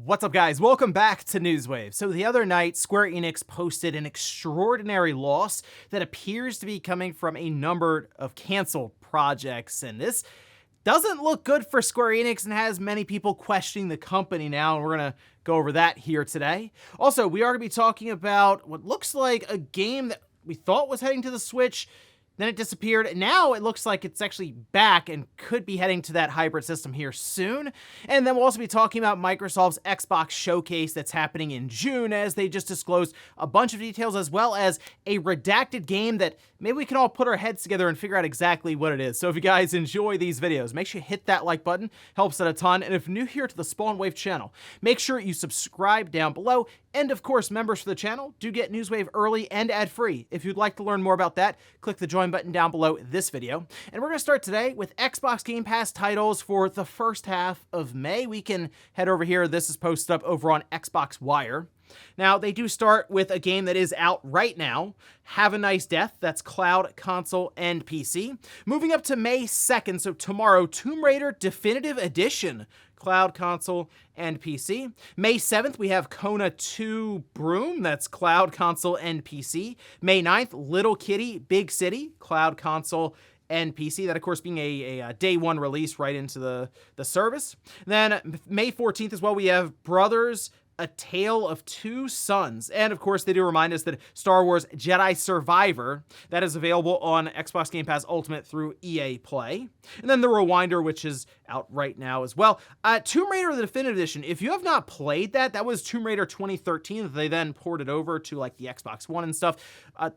What's up, guys? Welcome back to Newswave. So the other night, Square Enix posted an extraordinary loss that appears to be coming from a number of canceled projects, and this doesn't look good for Square Enix and has many people questioning the company now, and we're gonna go over that here today. Also, we are gonna be talking about what looks like a game that we thought was heading to the Switch, then it disappeared. Now it looks like it's actually back and could be heading to that hybrid system here soon. And then we'll also be talking about Microsoft's Xbox showcase that's happening in June, as they just disclosed a bunch of details, as well as a redacted game that maybe we can all put our heads together and figure out exactly what it is. So if you guys enjoy these videos, make sure you hit that like button, helps out a ton. And if new here to the Spawn Wave channel, make sure you subscribe down below. And of course, members for the channel do get Newswave early and ad-free. If you'd like to learn more about that, click the join button down below this video. And we're gonna start today with Xbox Game Pass titles for the first half of May. We can head over here. This is posted up over on Xbox Wire. Now, they do start with a game that is out right now, Have a Nice Death. That's cloud, console, and PC. Moving up to May 2nd, so tomorrow, Tomb Raider Definitive Edition, cloud, console, and PC. May 7th, we have Kona 2 Broom. That's cloud, console, and PC. May 9th, Little Kitty Big City, cloud, console, and PC. That, of course, being a day one release right into the service. Then May 14th as well, we have Brothers: A Tale of Two Sons. And of course, they do remind us that Star Wars Jedi Survivor, that is available on Xbox Game Pass Ultimate through EA Play. And then The Rewinder, which is out right now as well. Tomb Raider, the Definitive Edition. If you have not played that, that was Tomb Raider 2013. They then ported over to like the Xbox One and stuff.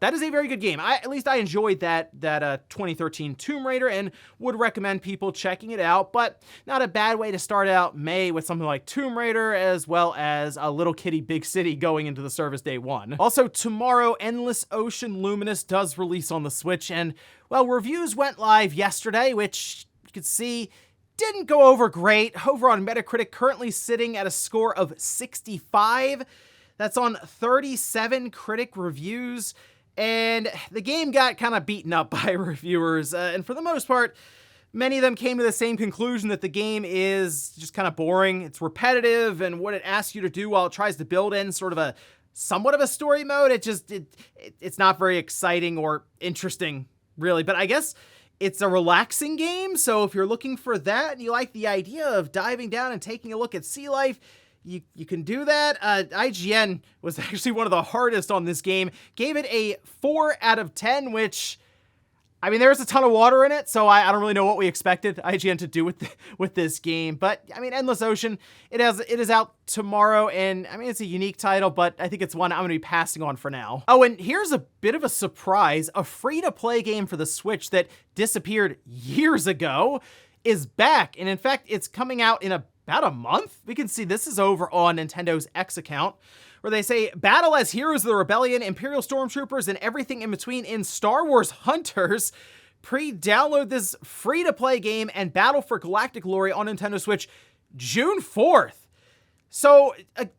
That is a very good game. At least I enjoyed that 2013 Tomb Raider and would recommend people checking it out, but not a bad way to start out May with something like Tomb Raider, as well as a Little Kitty Big City going into the service day one. Also, tomorrow, Endless Ocean Luminous does release on the Switch, and, well, reviews went live yesterday, which you could see didn't go over great. Over on Metacritic, currently sitting at a score of 65. That's on 37 critic reviews, and the game got kind of beaten up by reviewers, and for the most part, many of them came to the same conclusion that the game is just kind of boring. It's repetitive, and what it asks you to do while it tries to build in sort of somewhat of a story mode, it's not very exciting or interesting, really. But I guess it's a relaxing game, so if you're looking for that and you like the idea of diving down and taking a look at sea life, you can do that. IGN was actually one of the hardest on this game, gave it a 4 out of 10, which, I mean, there's a ton of water in it, so I don't really know what we expected IGN to do with this game. But, I mean, Endless Ocean, it is out tomorrow, and, I mean, it's a unique title, but I think it's one I'm going to be passing on for now. Oh, and here's a bit of a surprise. A free-to-play game for the Switch that disappeared years ago is back, and in fact, it's coming out in about a month. We can see this is over on Nintendo's X account, where they say, battle as heroes of the rebellion, Imperial Stormtroopers, and everything in between in Star Wars Hunters. Pre-download this free-to-play game and battle for galactic glory on Nintendo Switch June 4th. So,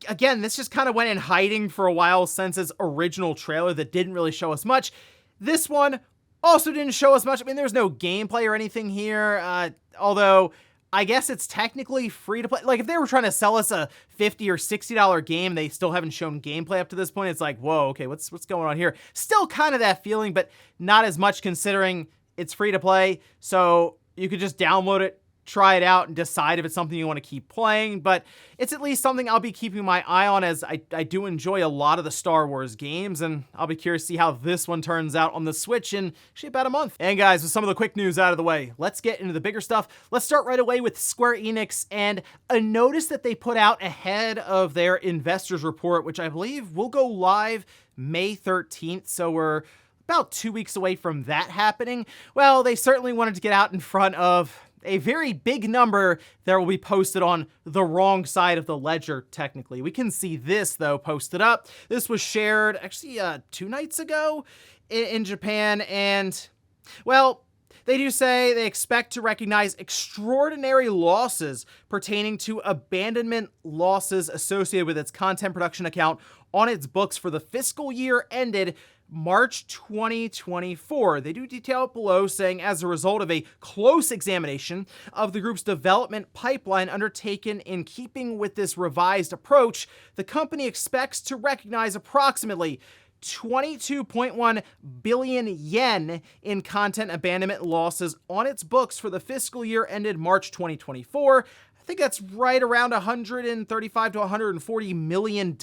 again, this just kind of went in hiding for a while since its original trailer that didn't really show us much. This one also didn't show us much. I mean, there's no gameplay or anything here, although I guess it's technically free to play. Like, if they were trying to sell us a $50 or $60 game, they still haven't shown gameplay up to this point. It's like, whoa, okay, what's going on here? Still kind of that feeling, but not as much considering it's free to play. So you could just download it, try it out, and decide if it's something you want to keep playing. But it's at least something I'll be keeping my eye on, as I do enjoy a lot of the Star Wars games, and I'll be curious to see how this one turns out on the Switch in actually about a month. And guys, with some of the quick news out of the way, let's get into the bigger stuff. Let's start right away with Square Enix and a notice that they put out ahead of their investors report, which I believe will go live May 13th. So we're about 2 weeks away from that happening. Well, they certainly wanted to get out in front of a very big number that will be posted on the wrong side of the ledger, technically. We can see this, though, posted up. This was shared, actually, 2 nights ago in Japan, and, well, They do say they expect to recognize extraordinary losses pertaining to abandonment losses associated with its content production account on its books for the fiscal year ended March 2024. They do detail it below, saying as a result of a close examination of the group's development pipeline undertaken in keeping with this revised approach, the company expects to recognize approximately 22.1 billion yen in content abandonment losses on its books for the fiscal year ended March 2024. I think that's right around $135 to $140 million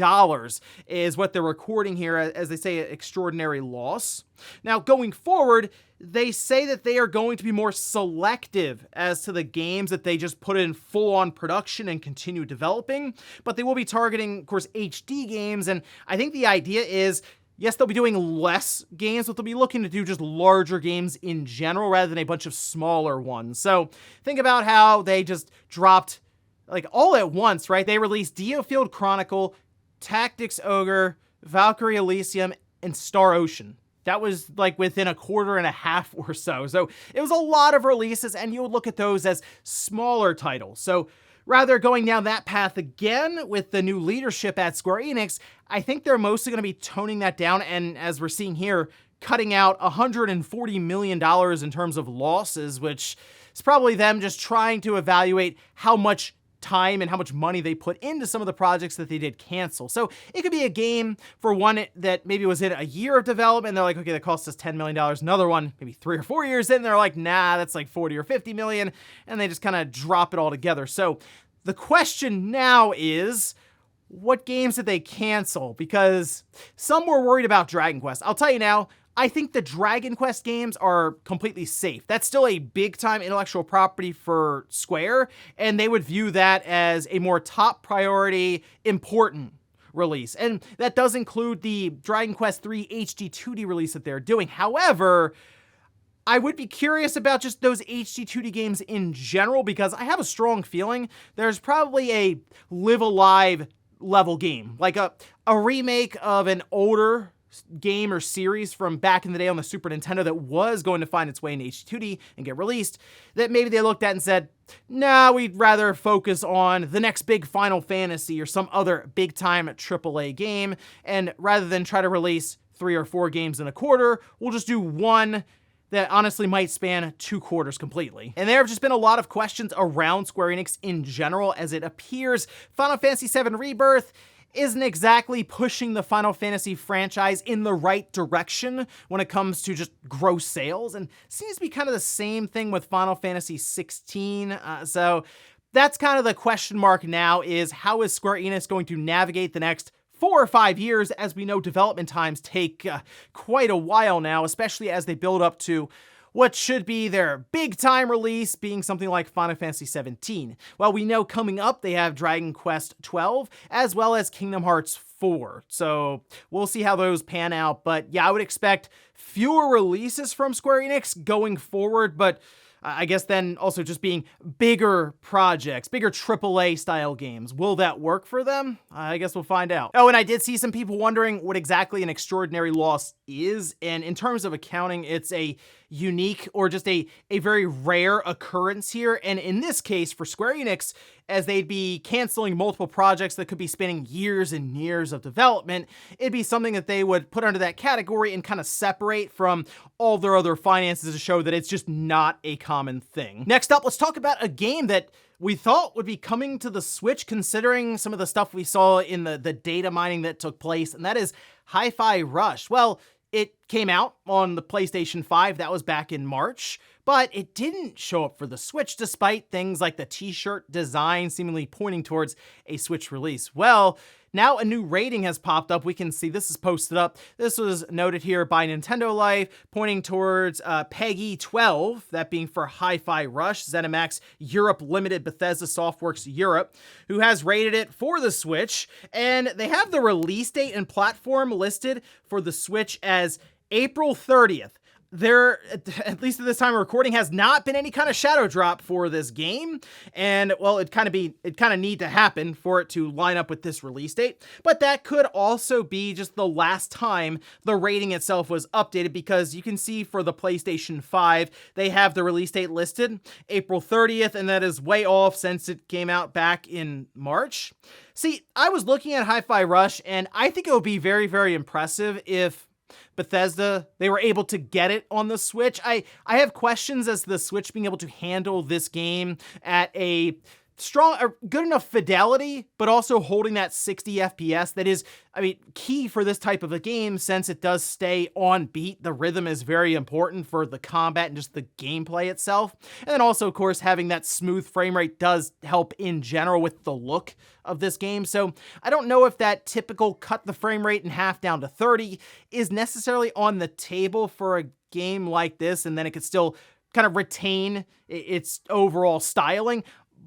is what they're recording here, as they say, an extraordinary loss. Now, going forward, they say that they are going to be more selective as to the games that they just put in full-on production and continue developing, but they will be targeting, of course, HD games, and I think the idea is, yes, they'll be doing less games, but they'll be looking to do just larger games in general rather than a bunch of smaller ones. So think about how they just dropped, like, all at once, right? They released Diofield Chronicle, Tactics Ogre, Valkyrie Elysium, and Star Ocean. That was like within a quarter and a half or so. So it was a lot of releases, and you would look at those as smaller titles. So rather going down that path again with the new leadership at Square Enix, I think they're mostly going to be toning that down, and as we're seeing here, cutting out $140 million in terms of losses, which is probably them just trying to evaluate how much time and how much money they put into some of the projects that they did cancel. So it could be a game for one that maybe was in a year of development, and they're like, okay, that cost us $10 million. Another one, maybe 3 or 4 years in, they're like, nah, that's like 40 or 50 million, and they just kind of drop it all together. So the question now is, what games did they cancel? Because some were worried about Dragon Quest. I'll tell you now, I think the Dragon Quest games are completely safe. That's still a big-time intellectual property for Square, and they would view that as a more top priority, important release. And that does include the Dragon Quest III HD 2D release that they're doing. However, I would be curious about just those HD 2D games in general, because I have a strong feeling there's probably a Live Alive level game, like a remake of an older game or series from back in the day on the Super Nintendo that was going to find its way in HD2D and get released, that maybe they looked at and said, nah, we'd rather focus on the next big Final Fantasy or some other big-time AAA game, and rather than try to release 3 or 4 games in a quarter, we'll just do one that honestly might span 2 quarters completely. And there have just been a lot of questions around Square Enix in general, as it appears Final Fantasy VII Rebirth isn't exactly pushing the Final Fantasy franchise in the right direction when it comes to just gross sales, and seems to be kind of the same thing with Final Fantasy 16. So that's kind of the question mark now, is how is Square Enix going to navigate the next 4 or 5 years, as we know development times take quite a while now, especially as they build up to what should be their big-time release, being something like Final Fantasy 17. Well, we know coming up they have Dragon Quest 12, as well as Kingdom Hearts 4. So we'll see how those pan out. But yeah, I would expect fewer releases from Square Enix going forward, but I guess then also just being bigger projects, bigger AAA style games. Will that work for them? I guess we'll find out. Oh, and I did see some people wondering what exactly an extraordinary loss is. And in terms of accounting, it's a unique or just a very rare occurrence here. And in this case, for Square Enix, as they'd be canceling multiple projects that could be spanning years and years of development, it'd be something that they would put under that category and kind of separate from all their other finances to show that it's just not a common thing. Next up, let's talk about a game that we thought would be coming to the Switch, considering some of the stuff we saw in the data mining that took place, and that is Hi-Fi Rush. Well, it came out on the PlayStation 5, that was back in March, but it didn't show up for the Switch, despite things like the t-shirt design seemingly pointing towards a Switch release. Well, now a new rating has popped up. We can see this is posted up. This was noted here by Nintendo Life, pointing towards PEGI 12, that being for Hi-Fi Rush, ZeniMax Europe Limited, Bethesda Softworks Europe, who has rated it for the Switch, and they have the release date and platform listed for the Switch as April 30th. there, at least at this time of recording, has not been any kind of shadow drop for this game. And well, it kind of need to happen for it to line up with this release date. But that could also be just the last time the rating itself was updated, because you can see for the PlayStation 5, they have the release date listed April 30th, and that is way off since it came out back in March. See, I was looking at Hi-Fi Rush, and I think it would be very, very impressive if Bethesda, they were able to get it on the Switch. I have questions as to the Switch being able to handle this game at a strong or good enough fidelity, but also holding that 60 FPS that is, I mean, key for this type of a game, since it does stay on beat. The rhythm is very important for the combat and just the gameplay itself. And then also, of course, having that smooth frame rate does help in general with the look of this game. So I don't know if that typical cut the frame rate in half down to 30 is necessarily on the table for a game like this, and then it could still kind of retain its overall styling.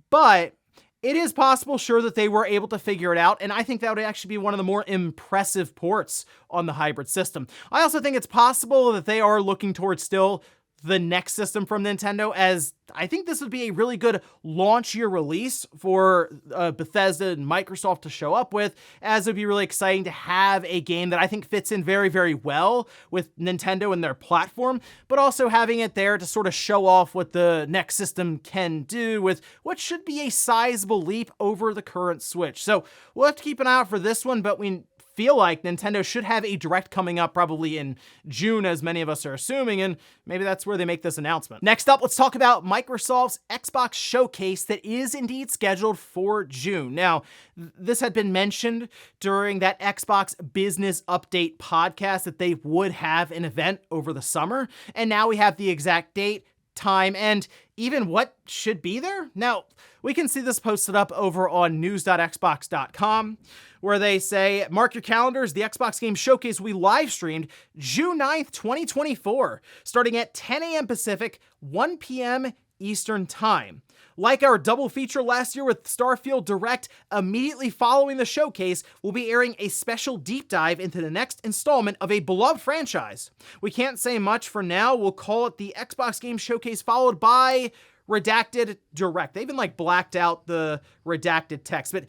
But it is possible, sure, that they were able to figure it out, and I think that would actually be one of the more impressive ports on the hybrid system. I also think it's possible that they are looking towards still the next system from Nintendo, as I think this would be a really good launch year release for Bethesda and Microsoft to show up with, as it would be really exciting to have a game that I think fits in very, very well with Nintendo and their platform, but also having it there to sort of show off what the next system can do with what should be a sizable leap over the current Switch. So we'll have to keep an eye out for this one, but we feel like Nintendo should have a direct coming up probably in June, as many of us are assuming, and maybe that's where they make this announcement. Next up, let's talk about Microsoft's Xbox Showcase that is indeed scheduled for June. Now, this had been mentioned during that Xbox Business Update podcast that they would have an event over the summer, and now we have the exact date, time, and even what should be there. Now, we can see this posted up over on news.xbox.com, where they say, mark your calendars, the Xbox Game Showcase will be live streamed June 9th, 2024, starting at 10 a.m. Pacific, 1 p.m. Eastern Time. Like our double feature last year with Starfield Direct, immediately following the showcase, we'll be airing a special deep dive into the next installment of a beloved franchise. We can't say much for now. We'll call it the Xbox Game Showcase, followed by Redacted Direct. They even blacked out the redacted text, but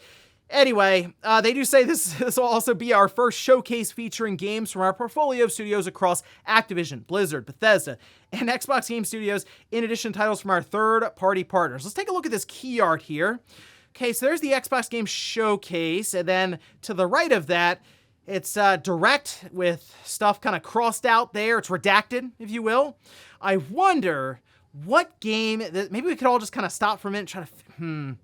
anyway, they do say this will also be our first showcase featuring games from our portfolio of studios across Activision, Blizzard, Bethesda, and Xbox Game Studios, in addition to titles from our third-party partners. Let's take a look at this key art here. Okay, so there's the Xbox Game Showcase, and then to the right of that, it's direct with stuff kind of crossed out there. It's redacted, if you will. I wonder what game that maybe we could all just kind of stop for a minute and try to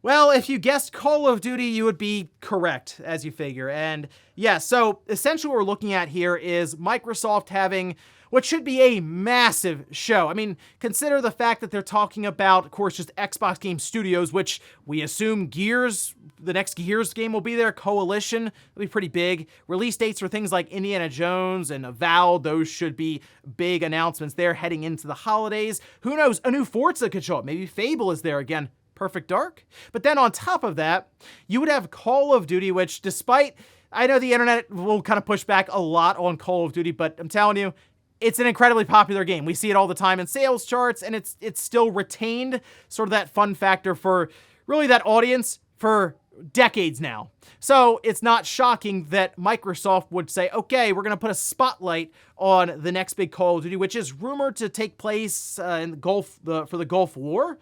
Well, if you guessed Call of Duty, you would be correct, as you figure. And yeah, so essentially what we're looking at here is Microsoft having what should be a massive show. I mean, consider the fact that they're talking about, of course, just Xbox Game Studios, which we assume Gears, the next Gears game will be there. Coalition will be pretty big. Release dates for things like Indiana Jones and Avowed, those should be big announcements there heading into the holidays. Who knows? A new Forza could show up. Maybe Fable is there again. Perfect Dark. But then on top of that, you would have Call of Duty, which despite, I know the internet will kind of push back a lot on Call of Duty, but I'm telling you, it's an incredibly popular game. We see it all the time in sales charts, and it's still retained sort of that fun factor for really that audience for decades now. So it's not shocking that Microsoft would say, okay, we're going to put a spotlight on the next big Call of Duty, which is rumored to take place in the Gulf, for the Gulf War.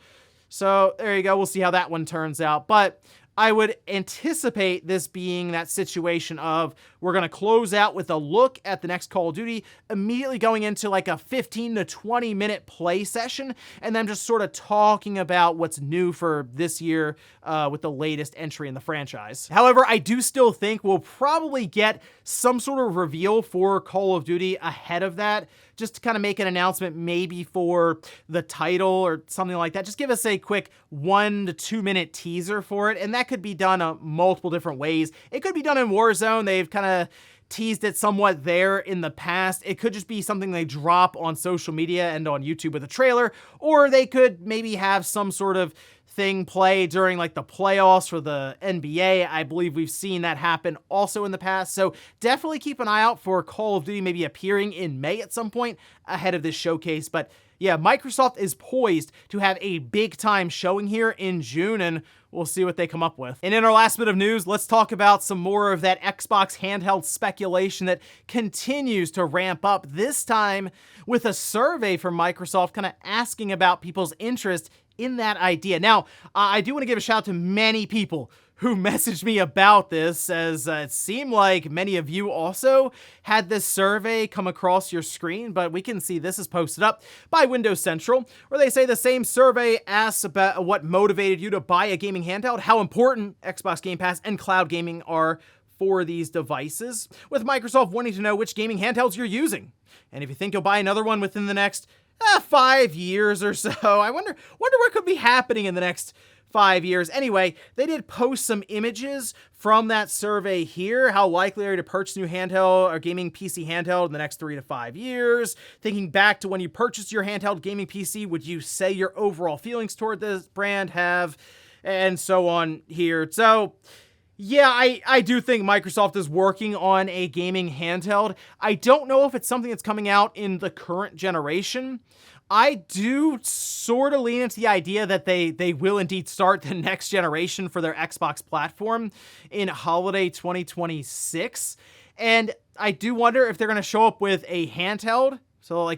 So there you go. We'll see how that one turns out. But I would anticipate this being that situation of we're going to close out with a look at the next Call of Duty, immediately going into like a 15 to 20 minute play session, and then just sort of talking about what's new for this year with the latest entry in the franchise. However, I do still think we'll probably get some sort of reveal for Call of Duty ahead of that, just to kind of make an announcement maybe for the title or something like that. Just give us a quick 1 to 2 minute teaser for it, and that could be done multiple different ways. It could be done in Warzone. They've kind of teased it somewhat there in the past. It could just be something they drop on social media and on YouTube with a trailer, or they could maybe have some sort of thing play during like the playoffs for the NBA. I believe we've seen that happen also in the past. So definitely keep an eye out for Call of Duty maybe appearing in May at some point ahead of this showcase. But yeah, Microsoft is poised to have a big time showing here in June, and we'll see what they come up with. And in our last bit of news, let's talk about some more of that Xbox handheld speculation that continues to ramp up, this time with a survey from Microsoft kind of asking about people's interest in that idea. Now, I do want to give a shout out to many people who messaged me about this, as it seemed like many of you also had this survey come across your screen, but we can see this is posted up by Windows Central, where they say the same survey asks about what motivated you to buy a gaming handheld, how important Xbox Game Pass and cloud gaming are for these devices, with Microsoft wanting to know which gaming handhelds you're using, and if you think you'll buy another one within the next 5 years or so. I wonder what could be happening in the next 5 years. Anyway, they did post some images from that survey here. How likely are you to purchase a new handheld or gaming PC handheld in the next 3 to 5 years? Thinking back to when you purchased your handheld gaming PC, would you say your overall feelings toward this brand have? And so on here. So yeah, I do think Microsoft is working on a gaming handheld. I don't know if it's something that's coming out in the current generation. I do sort of lean into the idea that they will indeed start the next generation for their Xbox platform in holiday 2026. And I do wonder if they're going to show up with a handheld. So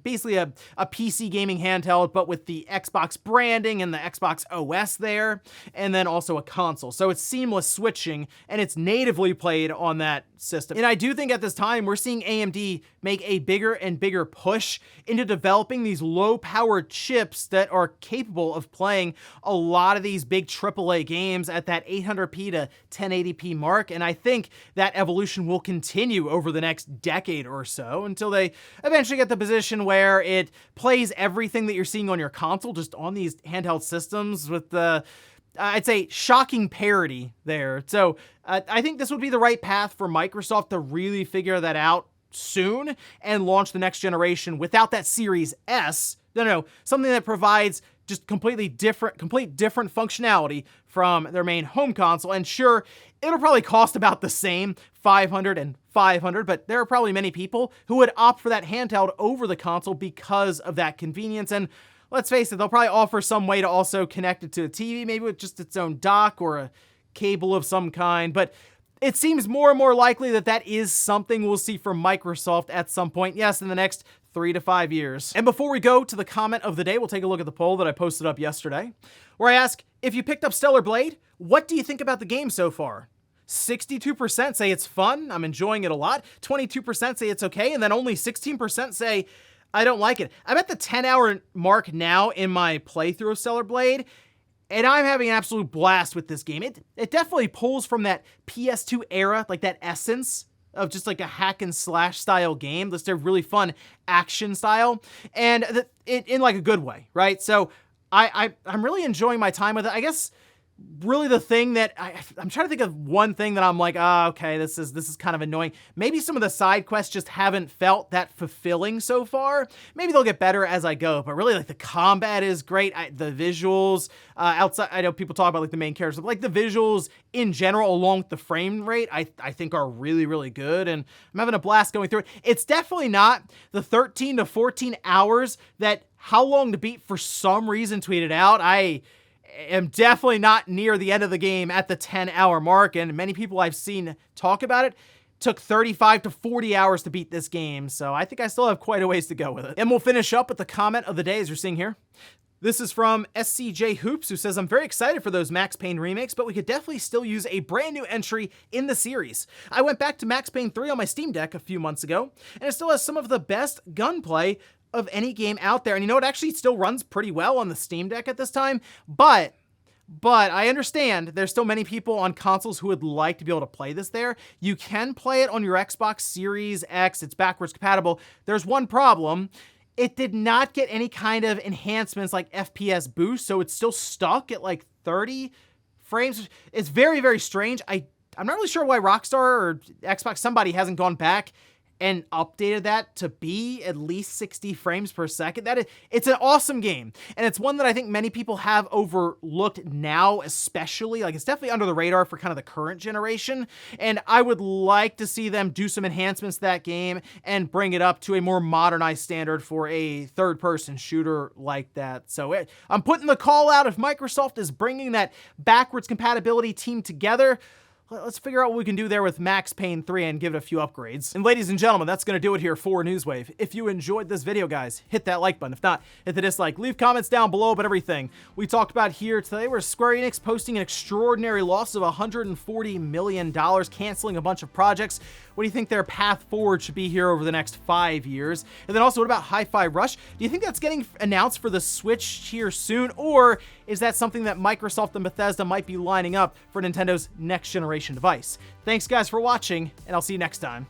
basically a PC gaming handheld, but with the Xbox branding and the Xbox OS there, and then also a console. So it's seamless switching, and it's natively played on that system. And I do think at this time, we're seeing AMD make a bigger and bigger push into developing these low-powered chips that are capable of playing a lot of these big AAA games at that 800p to 1080p mark. And I think that evolution will continue over the next decade or so until they eventually get the position where it plays everything that you're seeing on your console just on these handheld systems with the I'd say shocking parity there. So I think this would be the right path for Microsoft to really figure that out soon and launch the next generation without that Series S. No, something that provides just complete different functionality from their main home console. And sure, it'll probably cost about the same, $500 and $500, but there are probably many people who would opt for that handheld over the console because of that convenience. And let's face it, they'll probably offer some way to also connect it to a TV, maybe with just its own dock or a cable of some kind. But it seems more and more likely that that is something we'll see from Microsoft at some point. Yes, in the next 3 to 5 years. And before we go to the comment of the day, we'll take a look at the poll that I posted up yesterday, where I ask, if you picked up Stellar Blade, what do you think about the game so far? 62% say it's fun, I'm enjoying it a lot. 22% say it's okay, and then only 16% say I don't like it. I'm at the 10-hour mark now in my playthrough of Stellar Blade, and I'm having an absolute blast with this game. It definitely pulls from that PS2 era, like that essence of just like a hack and slash style game. Just a really fun action style, and in like a good way, right? So I'm really enjoying my time with it. I guess really the thing that I'm trying to think of one thing that I'm like, okay, this is kind of annoying. Maybe some of the side quests just haven't felt that fulfilling so far. Maybe they'll get better as I go, but really like the combat is great. The visuals outside, I know people talk about like the main characters, but like the visuals in general along with the frame rate, I think are really, really good. And I'm having a blast going through it. It's definitely not the 13 to 14 hours that How Long to Beat for some reason tweeted out. I am definitely not near the end of the game at the 10-hour mark, and many people I've seen talk about it took 35 to 40 hours to beat this game, so I think I still have quite a ways to go with it. And we'll finish up with the comment of the day, as you're seeing here. This is from SCJ Hoops, who says, I'm very excited for those Max Payne remakes, but we could definitely still use a brand new entry in the series. I went back to Max Payne 3 on my Steam Deck a few months ago, and it still has some of the best gunplay of any game out there. And you know, it actually still runs pretty well on the Steam Deck at this time, but I understand there's still many people on consoles who would like to be able to play this there. You can play it on your Xbox Series X. It's backwards compatible. There's one problem. It did not get any kind of enhancements like FPS boost, so it's still stuck at like 30 frames. It's very, very strange. I'm not really sure why Rockstar or Xbox, somebody hasn't gone back and updated that to be at least 60 frames per second. It's an awesome game, and it's one that I think many people have overlooked now, especially. Like, it's definitely under the radar for kind of the current generation, and I would like to see them do some enhancements to that game and bring it up to a more modernized standard for a third-person shooter like that. So I'm putting the call out. If Microsoft is bringing that backwards compatibility team together, let's figure out what we can do there with Max Payne 3 and give it a few upgrades. And ladies and gentlemen, that's going to do it here for Newswave. If you enjoyed this video, guys, hit that like button. If not, hit the dislike. Leave comments down below about everything we talked about here today, where Square Enix posting an extraordinary loss of $140 million, canceling a bunch of projects. What do you think their path forward should be here over the next 5 years? And then also, what about Hi-Fi Rush? Do you think that's getting announced for the Switch here soon? Or is that something that Microsoft and Bethesda might be lining up for Nintendo's next generation device? Thanks guys for watching, and I'll see you next time.